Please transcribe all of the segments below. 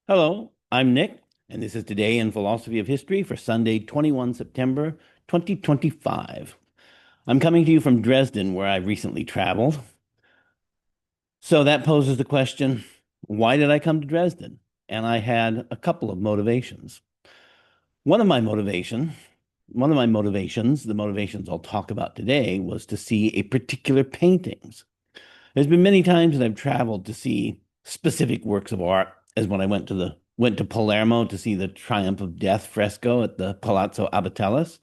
Hello, I'm Nick, and this is Today in Philosophy of History for Sunday, 21 September 2025. I'm coming to you from Dresden, where I recently traveled. So that poses the question, why did I come to Dresden? And I had a couple of motivations. One of my motivation, the motivations I'll talk about today, was to see a particular paintings. There's been many times that I've traveled to see specific works of art, as when I went to Palermo to see the Triumph of Death fresco at the Palazzo Abatellis,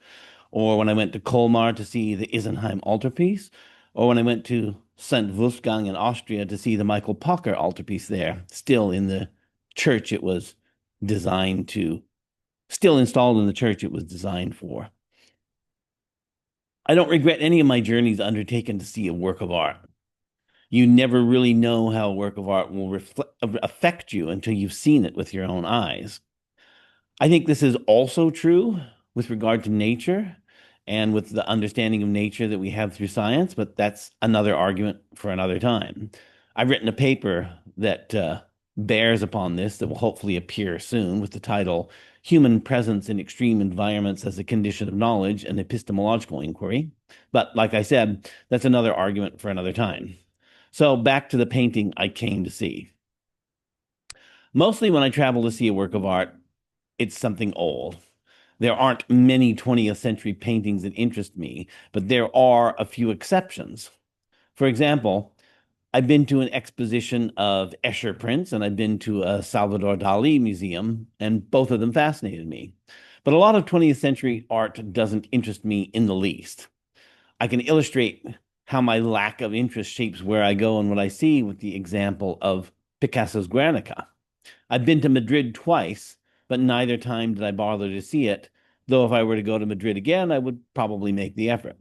or when I went to Colmar to see the Isenheim altarpiece, or when I went to St. Wolfgang in Austria to see the Michael Pocker altarpiece there, still in the church it was designed to, still installed in the church it was designed for. I don't regret any of my journeys undertaken to see a work of art. You never really know how a work of art will affect you until you've seen it with your own eyes. I think this is also true with regard to nature and with the understanding of nature that we have through science, but that's another argument for another time. I've written a paper that bears upon this that will hopefully appear soon with the title Human Presence in Extreme Environments as a Condition of Knowledge and Epistemological Inquiry. But like I said, that's another argument for another time. So back to the painting I came to see. Mostly when I travel to see a work of art, it's something old. There aren't many 20th century paintings that interest me, but there are a few exceptions. For example, I've been to an exposition of Escher prints and I've been to a Salvador Dali museum, and both of them fascinated me. But a lot of 20th century art doesn't interest me in the least. I can illustrate how my lack of interest shapes where I go and what I see with the example of Picasso's Guernica. I've been to Madrid twice, but neither time did I bother to see it, though if I were to go to Madrid again, I would probably make the effort.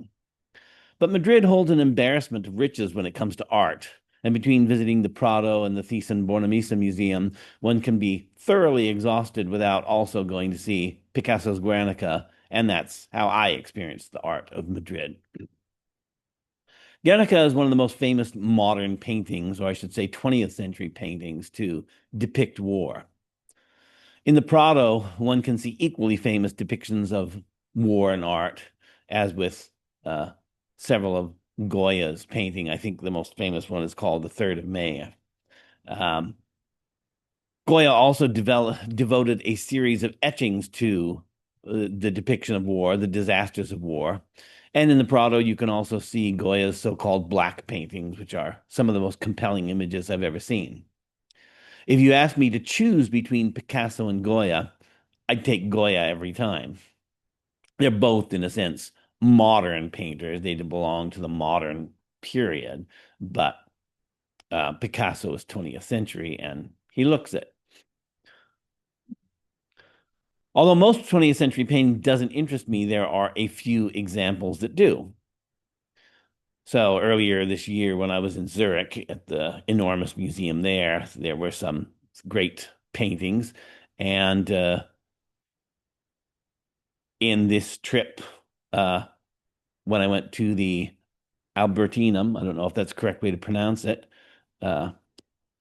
But Madrid holds an embarrassment of riches when it comes to art, and between visiting the Prado and the Thyssen-Bornemisza Museum, one can be thoroughly exhausted without also going to see Picasso's Guernica, and that's how I experienced the art of Madrid. Guernica is one of the most famous modern paintings, or I should say 20th century paintings, to depict war. In the Prado, one can see equally famous depictions of war and art, as with uh, several of Goya's painting. I think the most famous one is called The Third of May. Um, Goya also devoted a series of etchings to the depiction of war, the disasters of war. And in the Prado, you can also see Goya's so-called black paintings, which are some of the most compelling images I've ever seen. If you ask me to choose between Picasso and Goya, I'd take Goya every time. They're both, in a sense, modern painters. They belong to the modern period, but Picasso is 20th century and he looks it. Although most 20th century painting doesn't interest me, there are a few examples that do. So earlier this year, when I was in Zurich at the enormous museum there were some great paintings. And in this trip, uh, when I went to the Albertinum, I don't know if that's the correct way to pronounce it, uh,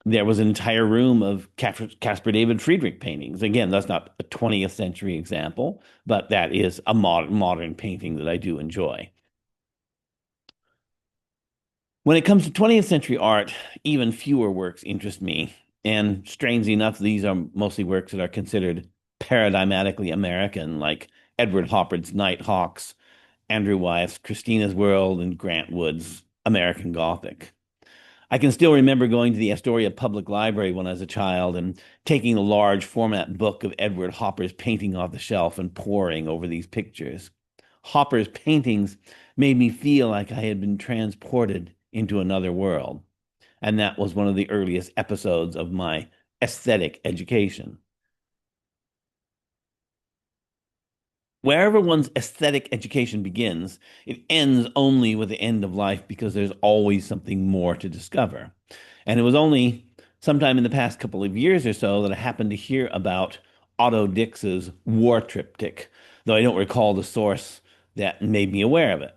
there was an entire room of Caspar David Friedrich paintings. Again, that's not a 20th century example, but that is a modern painting that I do enjoy. When it comes to 20th century art, even fewer works interest me. And strangely enough, these are mostly works that are considered paradigmatically American, like Edward Hopper's Night Hawks, Andrew Wyeth's Christina's World, and Grant Wood's American Gothic. I can still remember going to the Astoria Public Library when I was a child and taking a large format book of Edward Hopper's painting off the shelf and poring over these pictures. Hopper's paintings made me feel like I had been transported into another world, and that was one of the earliest episodes of my aesthetic education. Wherever one's aesthetic education begins, it ends only with the end of life because there's always something more to discover. And it was only sometime in the past couple of years or so that I happened to hear about Otto Dix's War Triptych, though I don't recall the source that made me aware of it.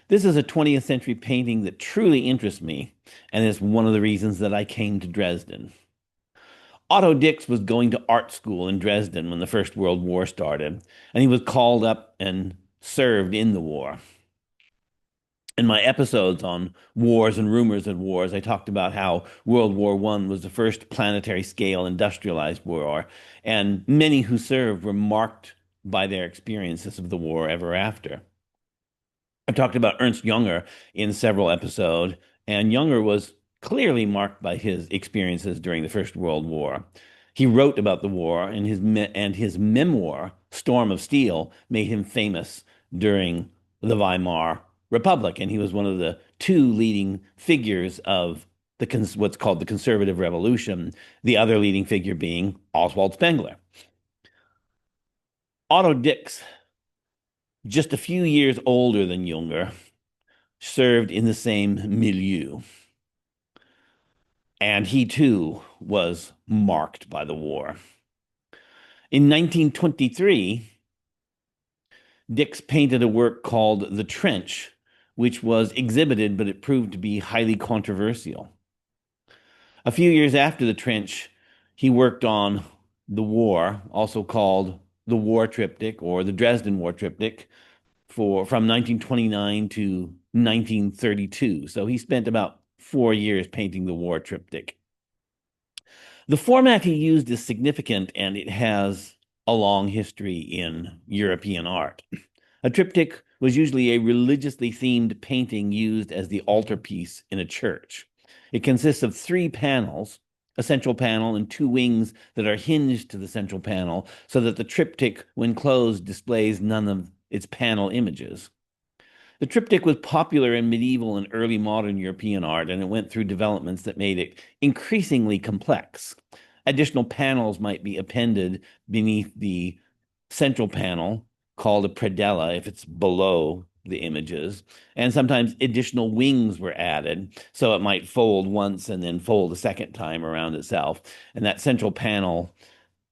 This is a 20th century painting that truly interests me, and is one of the reasons that I came to Dresden. Otto Dix was going to art school in Dresden when the First World War started, and he was called up and served in the war. In my episodes on wars and rumors of wars, I talked about how World War I was the first planetary scale industrialized war, and many who served were marked by their experiences of the war ever after. I talked about Ernst Junger in several episodes, and Junger was clearly marked by his experiences during the First World War. He wrote about the war, and his memoir, Storm of Steel, made him famous during the Weimar Republic, and he was one of the two leading figures of what's called the Conservative Revolution, the other leading figure being Oswald Spengler. Otto Dix, just a few years older than Junger, served in the same milieu. And he too was marked by the war. In 1923, Dix painted a work called The Trench, which was exhibited, but it proved to be highly controversial. A few years after The Trench, he worked on the war, also called the War Triptych or the Dresden War Triptych, from 1929 to 1932. So he spent about 4 years painting the War Triptych. The format he used is significant, and it has a long history in European art. A triptych was usually a religiously themed painting used as the altarpiece in a church. It consists of 3 panels, a central panel and 2 wings that are hinged to the central panel so that the triptych, when closed, displays none of its panel images. The triptych was popular in medieval and early modern European art, and it went through developments that made it increasingly complex. Additional panels might be appended beneath the central panel, called a predella if it's below the images, and sometimes additional wings were added, so it might fold once and then fold a second time around itself. And that central panel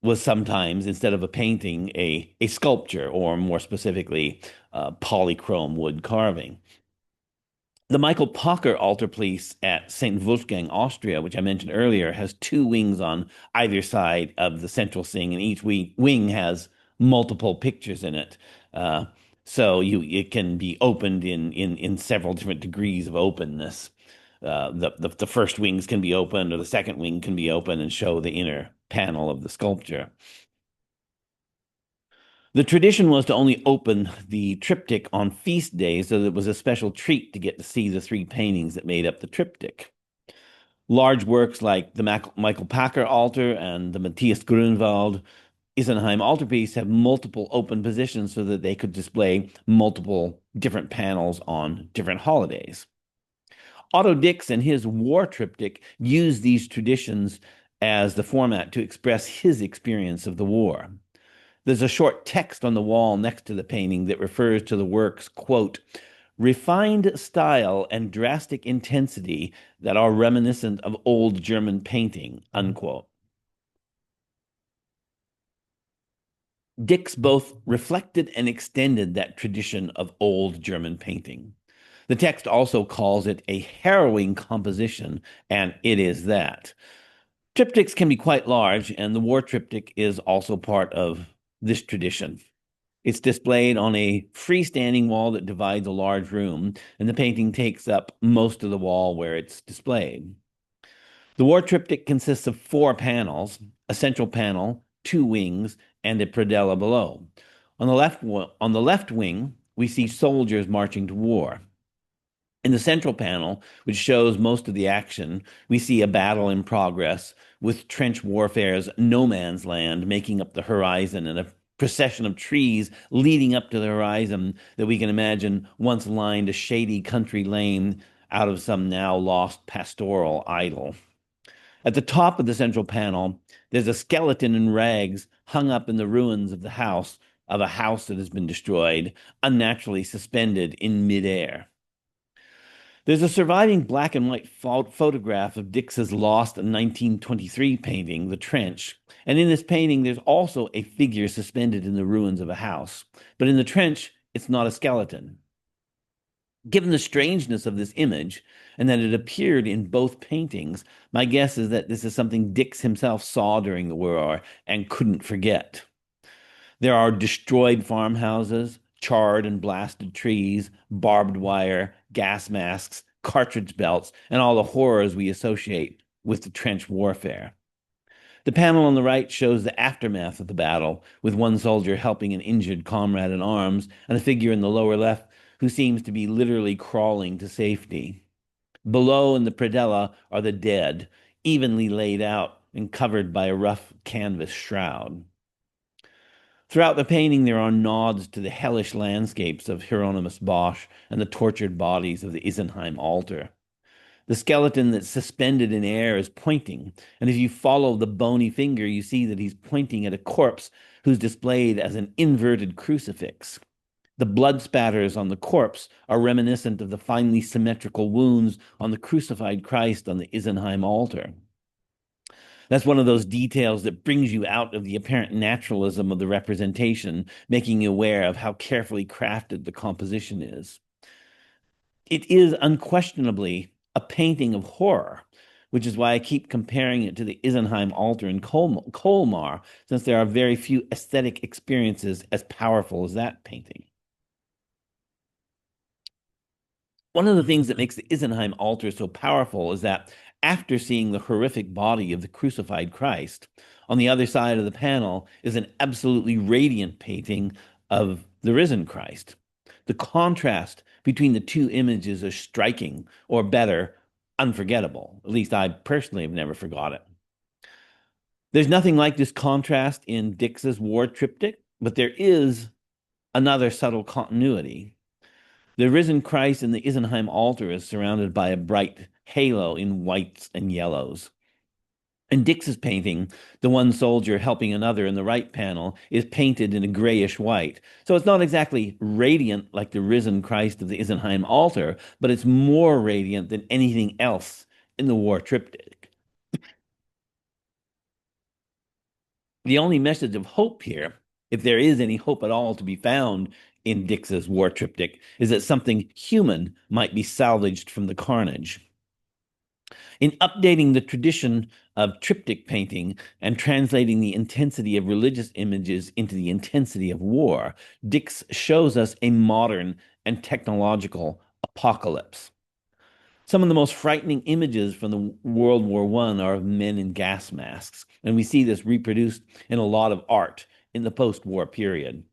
was sometimes, instead of a painting, a sculpture, or more specifically, polychrome wood carving. The Michael Pacher altarpiece at St. Wolfgang, Austria, which I mentioned earlier, has 2 wings on either side of the central thing, and each wing has multiple pictures in it. So it can be opened in several different degrees of openness. The first wings can be opened, or the second wing can be open and show the inner panel of the sculpture. The tradition was to only open the triptych on feast days, so that it was a special treat to get to see the 3 paintings that made up the triptych. Large works like the Michael Pacher altar and the Matthias Grunwald Isenheim altarpiece have multiple open positions so that they could display multiple different panels on different holidays. Otto Dix and his War Triptych used these traditions as the format to express his experience of the war. There's a short text on the wall next to the painting that refers to the work's, quote, refined style and drastic intensity that are reminiscent of old German painting, unquote. Dix both reflected and extended that tradition of old German painting. The text also calls it a harrowing composition, and it is that. Triptychs can be quite large, and the War Triptych is also part of this tradition. It's displayed on a freestanding wall that divides a large room, and the painting takes up most of the wall where it's displayed. The War Triptych consists of 4 panels, a central panel, 2 wings, and a predella below. On the left wing, we see soldiers marching to war. In the central panel, which shows most of the action, we see a battle in progress with trench warfare's no man's land making up the horizon, and a procession of trees leading up to the horizon that we can imagine once lined a shady country lane out of some now lost pastoral idyll. At the top of the central panel, there's a skeleton in rags hung up in the ruins of a house that has been destroyed, unnaturally suspended in midair. There's a surviving black and white photograph of Dix's lost 1923 painting, The Trench. And in this painting, there's also a figure suspended in the ruins of a house. But in The Trench, it's not a skeleton. Given the strangeness of this image and that it appeared in both paintings, my guess is that this is something Dix himself saw during the war and couldn't forget. There are destroyed farmhouses, charred and blasted trees, barbed wire, gas masks, cartridge belts, and all the horrors we associate with the trench warfare. The panel on the right shows the aftermath of the battle, with one soldier helping an injured comrade in arms, and a figure in the lower left who seems to be literally crawling to safety. Below in the predella are the dead, evenly laid out and covered by a rough canvas shroud. Throughout the painting, there are nods to the hellish landscapes of Hieronymus Bosch and the tortured bodies of the Isenheim altar. The skeleton that's suspended in air is pointing, and if you follow the bony finger, you see that he's pointing at a corpse who's displayed as an inverted crucifix. The blood spatters on the corpse are reminiscent of the finely symmetrical wounds on the crucified Christ on the Isenheim altar. That's one of those details that brings you out of the apparent naturalism of the representation, making you aware of how carefully crafted the composition is. It is unquestionably a painting of horror, which is why I keep comparing it to the Isenheim altar in Colmar, since there are very few aesthetic experiences as powerful as that painting. One of the things that makes the Isenheim altar so powerful is that after seeing the horrific body of the crucified Christ, on the other side of the panel is an absolutely radiant painting of the risen Christ. The contrast between the two images is striking, or better, unforgettable. At least I personally have never forgot it. There's nothing like this contrast in Dix's War Triptych, but there is another subtle continuity. The risen Christ in the Isenheim altar is surrounded by a bright halo in whites and yellows. In Dix's painting, the one soldier helping another in the right panel is painted in a grayish white. So it's not exactly radiant like the risen Christ of the Isenheim altar, but it's more radiant than anything else in the War Triptych. The only message of hope here, if there is any hope at all to be found in Dix's War Triptych, is that something human might be salvaged from the carnage. In updating the tradition of triptych painting and translating the intensity of religious images into the intensity of war, Dix shows us a modern and technological apocalypse. Some of the most frightening images from the World War I are of men in gas masks, and we see this reproduced in a lot of art in the post-war period.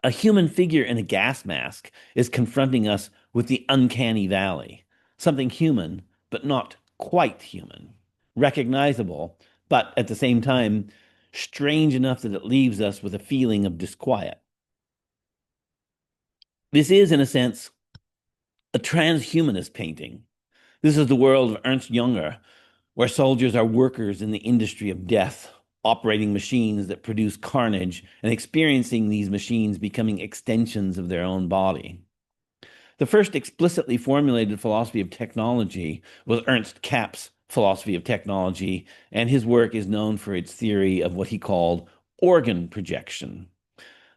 A human figure in a gas mask is confronting us with the uncanny valley, something human, but not quite human, recognizable, but at the same time, strange enough that it leaves us with a feeling of disquiet. This is, in a sense, a transhumanist painting. This is the world of Ernst Junger, where soldiers are workers in the industry of death, operating machines that produce carnage and experiencing these machines becoming extensions of their own body. The first explicitly formulated philosophy of technology was Ernst Kapp's philosophy of technology, and his work is known for its theory of what he called organ projection.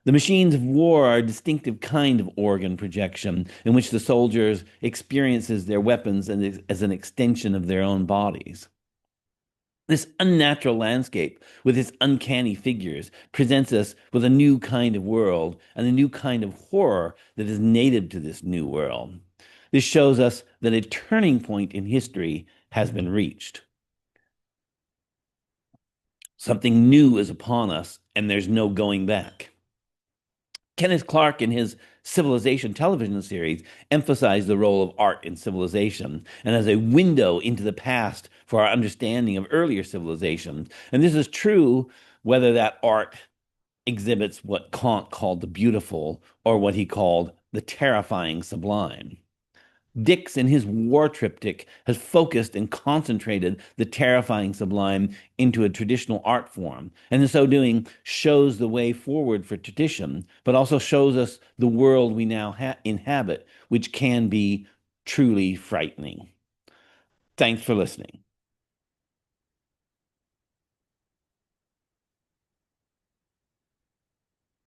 The machines of war are a distinctive kind of organ projection in which the soldiers experiences their weapons as an extension of their own bodies. This unnatural landscape with its uncanny figures presents us with a new kind of world and a new kind of horror that is native to this new world. This shows us that a turning point in history has been reached. Something new is upon us, and there's no going back. Kenneth Clark, in his Civilization television series, emphasized the role of art in civilization and as a window into the past for our understanding of earlier civilizations. And this is true whether that art exhibits what Kant called the beautiful or what he called the terrifying sublime. Dix, in his War Triptych, has focused and concentrated the terrifying sublime into a traditional art form, and in so doing, shows the way forward for tradition, but also shows us the world we now inhabit, which can be truly frightening. Thanks for listening.